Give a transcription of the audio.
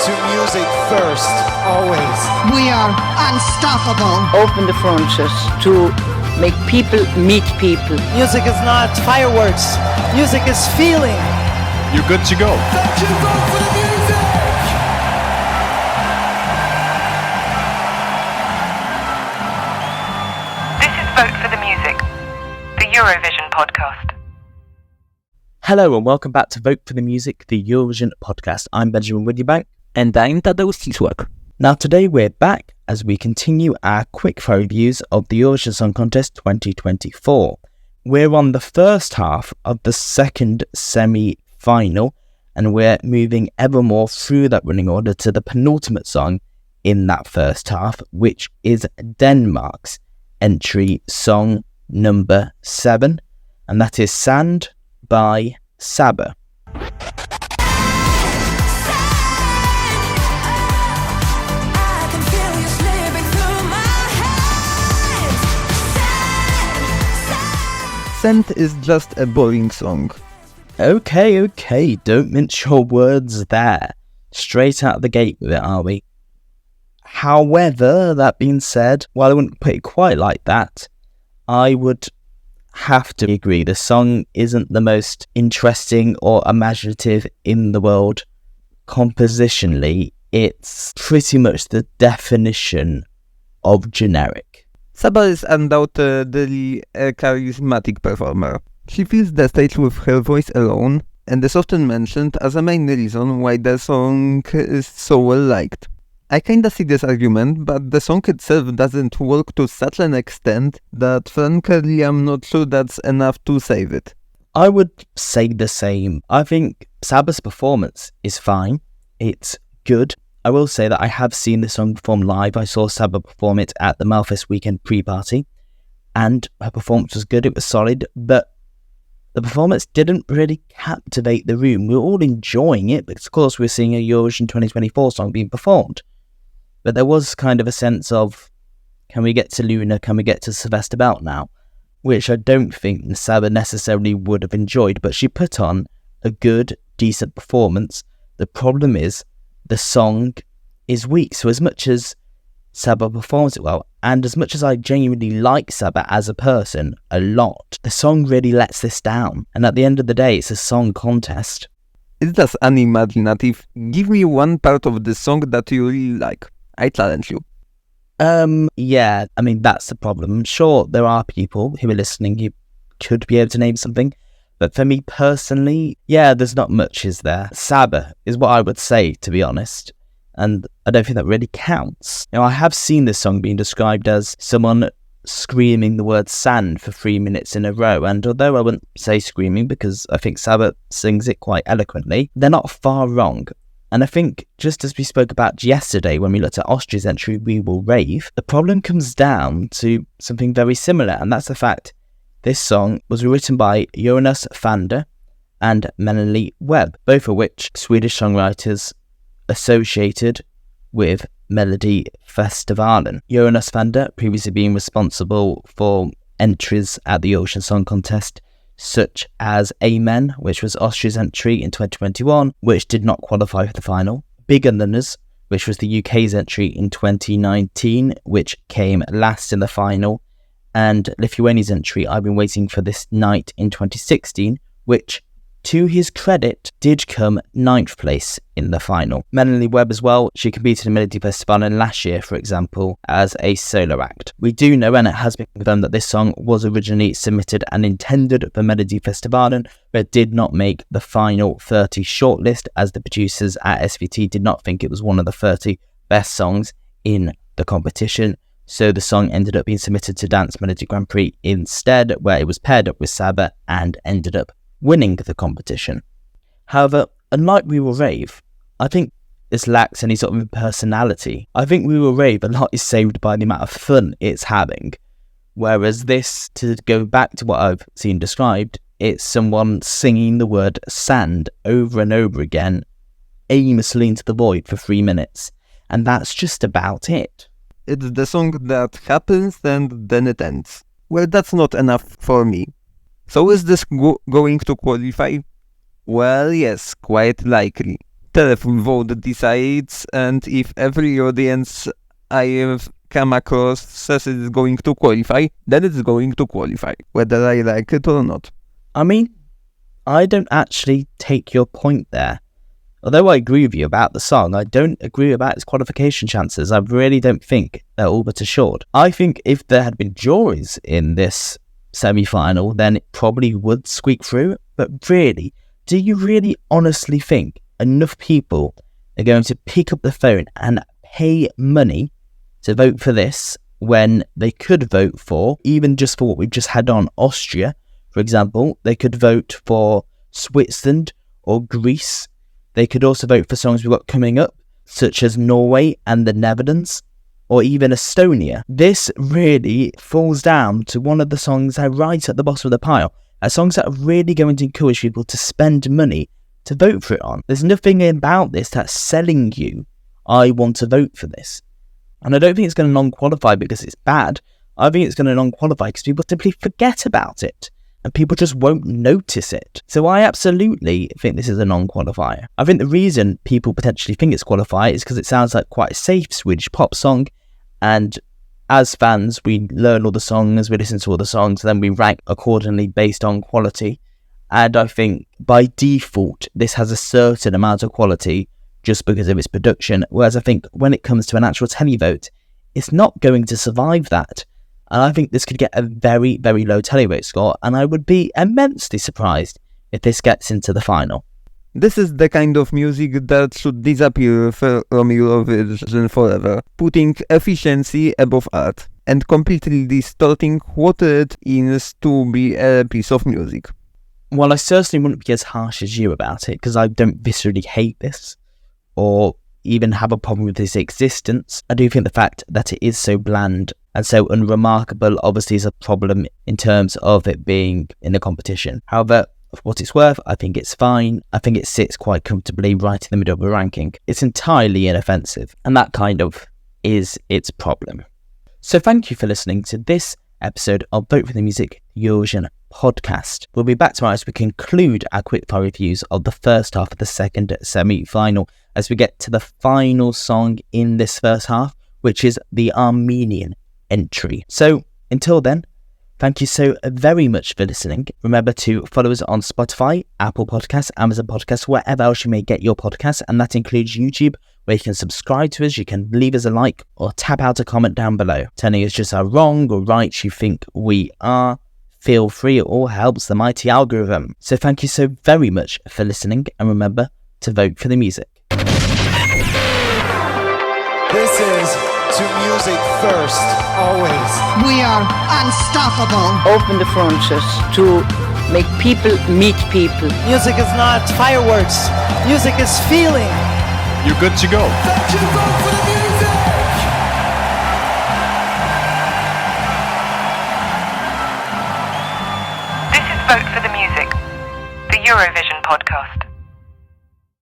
to music first, always. We are unstoppable. Open the frontiers to make people meet people. Music is not fireworks. Music is feeling. You're good to go. Thank you, vote for the music! This is Vote for the Music, the Eurovision podcast. Hello and welcome back to Vote for the Music, the Eurovision podcast. I'm Benjamin Tadeusz. And I'm Tadeusz. Now today we're back as we continue our quickfire reviews of the Eurovision Song Contest 2024. We're on the first half of the second semi-final and we're moving ever more through that running order to the penultimate song in that first half, which is Denmark's entry song number 7, and that is Sand by Saba. Sand is just a boring song. Okay, don't mince your words there. Straight out the gate with it, are we? However, that being said, while I wouldn't put it quite like that, I would have to agree the song isn't the most interesting or imaginative in the world. Compositionally, it's pretty much the definition of generic. Saba is undoubtedly a charismatic performer. She fills the stage with her voice alone, and is often mentioned as a main reason why the song is so well liked. I kinda see this argument, but the song itself doesn't work to such an extent that frankly I'm not sure that's enough to save it. I would say the same. I think Saba's performance is fine. It's good. I will say that I have seen the song perform live. I saw Saba perform it at the Malmö weekend pre-party, and her performance was good. It was solid, but the performance didn't really captivate the room. We were all enjoying it because, of course, we were seeing a Eurovision 2024 song being performed. But there was kind of a sense of, can we get to Luna, can we get to Sylvester Belt now? Which I don't think Saba necessarily would have enjoyed, but she put on a good, decent performance. The problem is, the song is weak. So as much as Saba performs it well, and as much as I genuinely like Saba as a person a lot, the song really lets this down. And at the end of the day, it's a song contest. It's just unimaginative. Give me one part of the song that you really like. I challenge you. Yeah, I mean, that's the problem. Sure, there are people who are listening who could be able to name something. But for me personally, yeah, there's not much, is there? Saba is what I would say, to be honest. And I don't think that really counts. Now, I have seen this song being described as someone screaming the word sand for 3 minutes in a row. And although I wouldn't say screaming because I think Saba sings it quite eloquently, they're not far wrong. And I think, just as we spoke about yesterday when we looked at Austria's entry, We Will Rave, the problem comes down to something very similar, and that's the fact this song was written by Jonas Fander and Melanie Webb, both of which Swedish songwriters associated with Melody Festivalen. Jonas Fander previously being responsible for entries at the Eurovision Song Contest, such as Amen, which was Austria's entry in 2021, which did not qualify for the final. Bigger Than Us, which was the UK's entry in 2019, which came last in the final. And Lithuania's entry, I've Been Waiting for This Night in 2016, which, to his credit, did come 9th place in the final. Melanie Webb as well, she competed in Melody Festivalen last year, for example, as a solo act. We do know, and it has been confirmed, that this song was originally submitted and intended for Melody Festivalen, but did not make the final 30 shortlist, as the producers at SVT did not think it was one of the 30 best songs in the competition. So the song ended up being submitted to Dance Melody Grand Prix instead, where it was paired up with Saba and ended up winning the competition. However, unlike We Will Rave, I think this lacks any sort of personality. I think We Will Rave a lot is saved by the amount of fun it's having, whereas this, to go back to what I've seen described, it's someone singing the word sand over and over again, aimlessly into the void for 3 minutes, and that's just about it. It's the song that happens and then it ends. Well, that's not enough for me. So is this going to qualify? Well, yes, quite likely. telephone vote decides, and if every audience I have come across says it's going to qualify, then it's going to qualify, whether I like it or not. I mean, I don't actually take your point there. Although I agree with you about the song, I don't agree about its qualification chances. I really don't think they're all but assured. I think if there had been juries in this semi-final, then it probably would squeak through. But really, do you really honestly think enough people are going to pick up the phone and pay money to vote for this when they could vote for, even just for what we've just had on, Austria, for example? They could vote for Switzerland or Greece. They could also vote for songs we've got coming up, such as Norway and the Netherlands, or even Estonia. This really falls down to one of the songs that are right at the bottom of the pile, are songs that are really going to encourage people to spend money to vote for it on. There's nothing about this that's selling you, I want to vote for this. And I don't think it's going to non-qualify because it's bad. I think it's going to non-qualify because people simply forget about it. And people just won't notice it. So I absolutely think this is a non-qualifier. I think the reason people potentially think it's qualified is because it sounds like quite a safe Swedish pop song. And as fans, we learn all the songs, we listen to all the songs, and then we rank accordingly based on quality. And I think by default, this has a certain amount of quality just because of its production. Whereas I think when it comes to an actual televote, it's not going to survive that. And I think this could get a very, very low televote score, and I would be immensely surprised if this gets into the final. This is the kind of music that should disappear from Eurovision forever, putting efficiency above art, and completely distorting what it is to be a piece of music. Well, I certainly wouldn't be as harsh as you about it, because I don't viscerally hate this, or even have a problem with its existence. I do think the fact that it is so bland and so unremarkable obviously is a problem in terms of it being in the competition. However, for what it's worth, I think it's fine. I think it sits quite comfortably right in the middle of the ranking. It's entirely inoffensive, and that kind of is its problem. So thank you for listening to this episode of Vote for the Music Eurovision podcast. We'll be back tomorrow as we conclude our quickfire reviews of the first half of the second semi-final, as we get to the final song in this first half, which is the Armenian entry. So until then, thank you so very much for listening. Remember to follow us on Spotify, Apple Podcasts, Amazon Podcasts, wherever else you may get your podcasts, and that includes YouTube, where you can subscribe to us, you can leave us a like, or tap out a comment down below telling us just how wrong or right you think we are. Feel free, it all helps the mighty algorithm. So thank you so very much for listening, and remember to vote for the music. This is to music first, always. We are unstoppable. Open the frontiers to make people meet people. Music is not fireworks. Music is feeling. You're good to go. Thank you, vote for the music! This is Vote for the Music, the Eurovision